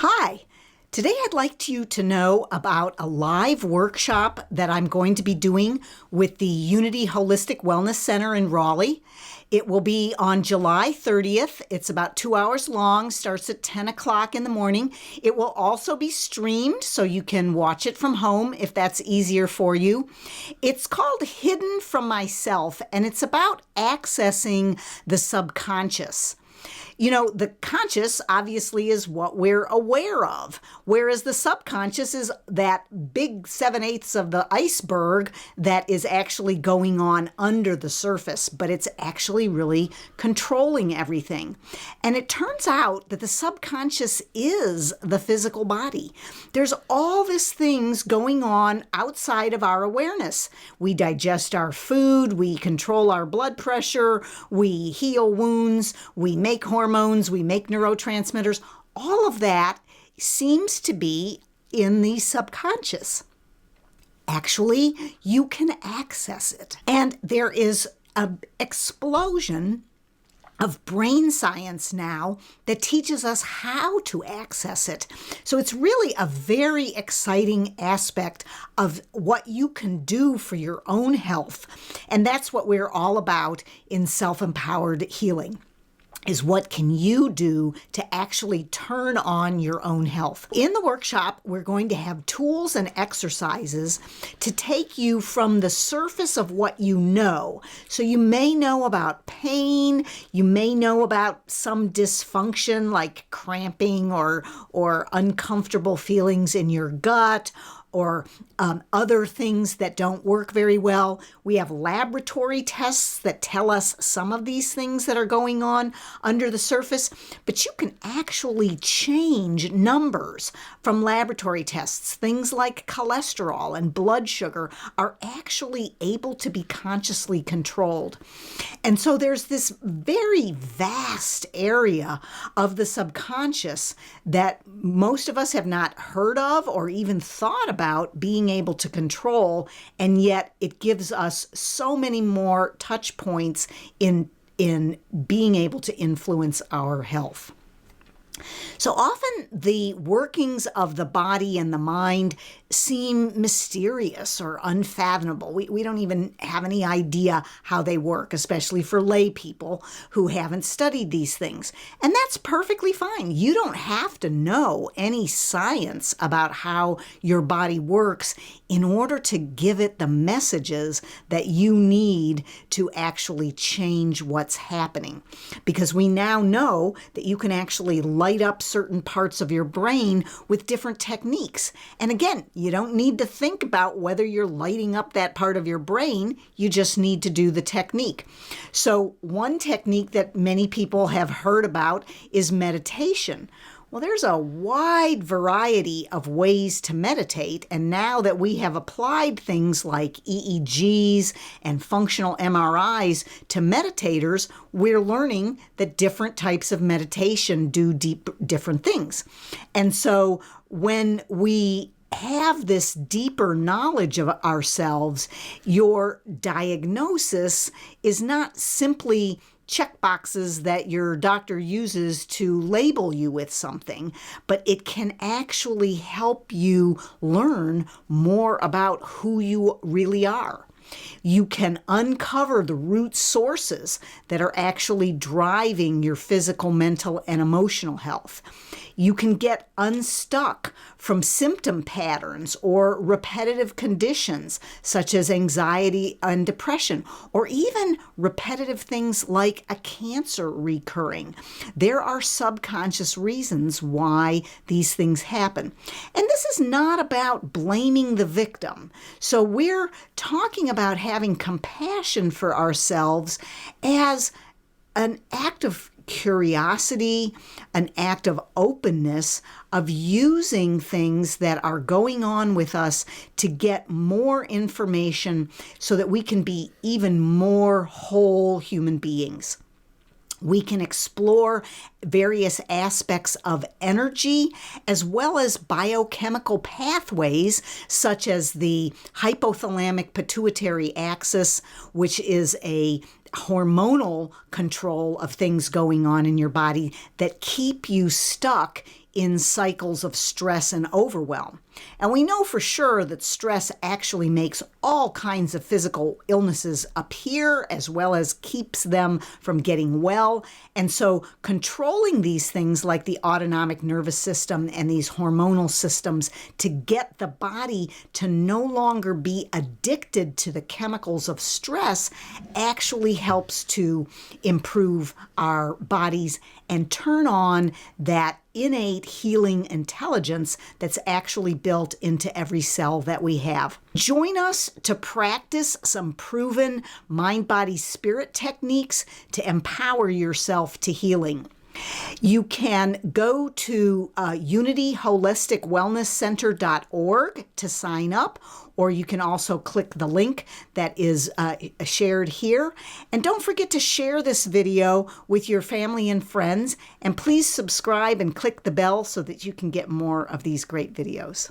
Hi, today I'd like you to know about a live workshop that I'm going to be doing with the Unity Holistic Wellness Center in Raleigh. It will be on July 30th. It's about 2 hours long, starts at 10 o'clock in the morning. It will also be streamed, so you can watch it from home if that's easier for you. It's called Hidden from Myself, and it's about accessing the subconscious. You know, the conscious obviously is what we're aware of, whereas the subconscious is that big 7/8 of the iceberg that is actually going on under the surface, but it's actually really controlling everything. And it turns out that the subconscious is the physical body. There's all these things going on outside of our awareness. We digest our food, we control our blood pressure, we heal wounds, we make hormones, we make neurotransmitters. All of that seems to be in the subconscious. Actually, you can access it. And there is an explosion of brain science now that teaches us how to access it. So it's really a very exciting aspect of what you can do for your own health. And that's what we're all about in self-empowered healing. Is what can you do to actually turn on your own health. In the workshop, we're going to have tools and exercises to take you from the surface of what you know. So you may know about pain, you may know about some dysfunction like cramping or uncomfortable feelings in your gut, or other things that don't work very well. We have laboratory tests that tell us some of these things that are going on under the surface, but you can actually change numbers from laboratory tests. Things like cholesterol and blood sugar are actually able to be consciously controlled. And so there's this very vast area of the subconscious that most of us have not heard of or even thought about being able to control, and yet it gives us so many more touch points in being able to influence our health. So often the workings of the body and the mind seem mysterious or unfathomable. We don't even have any idea how they work, especially for lay people who haven't studied these things. And that's perfectly fine. You don't have to know any science about how your body works in order to give it the messages that you need to actually change what's happening. Because we now know that you can actually light up certain parts of your brain with different techniques. And again, you don't need to think about whether you're lighting up that part of your brain. You just need to do the technique. So one technique that many people have heard about is meditation. Well, there's a wide variety of ways to meditate, and now that we have applied things like EEGs and functional MRIs to meditators, we're learning that different types of meditation do different things. And so when we have this deeper knowledge of ourselves, your diagnosis is not simply check boxes that your doctor uses to label you with something, but it can actually help you learn more about who you really are. You can uncover the root sources that are actually driving your physical, mental, and emotional health. You can get unstuck from symptom patterns or repetitive conditions such as anxiety and depression, or even repetitive things like a cancer recurring. There are subconscious reasons why these things happen. And this is not about blaming the victim. So we're talking about having compassion for ourselves as an act of curiosity, an act of openness, of using things that are going on with us to get more information so that we can be even more whole human beings. We can explore various aspects of energy as well as biochemical pathways such as the hypothalamic pituitary axis, which is a hormonal control of things going on in your body that keep you stuck in cycles of stress and overwhelm. And we know for sure that stress actually makes all kinds of physical illnesses appear, as well as keeps them from getting well. And so controlling these things like the autonomic nervous system and these hormonal systems to get the body to no longer be addicted to the chemicals of stress actually helps to improve our bodies and turn on that innate healing intelligence that's actually built into every cell that we have. Join us to practice some proven mind, body, spirit techniques to empower yourself to healing. You can go to unityholisticwellnesscenter.org to sign up, or you can also click the link that is shared here. And don't forget to share this video with your family and friends, and please subscribe and click the bell so that you can get more of these great videos.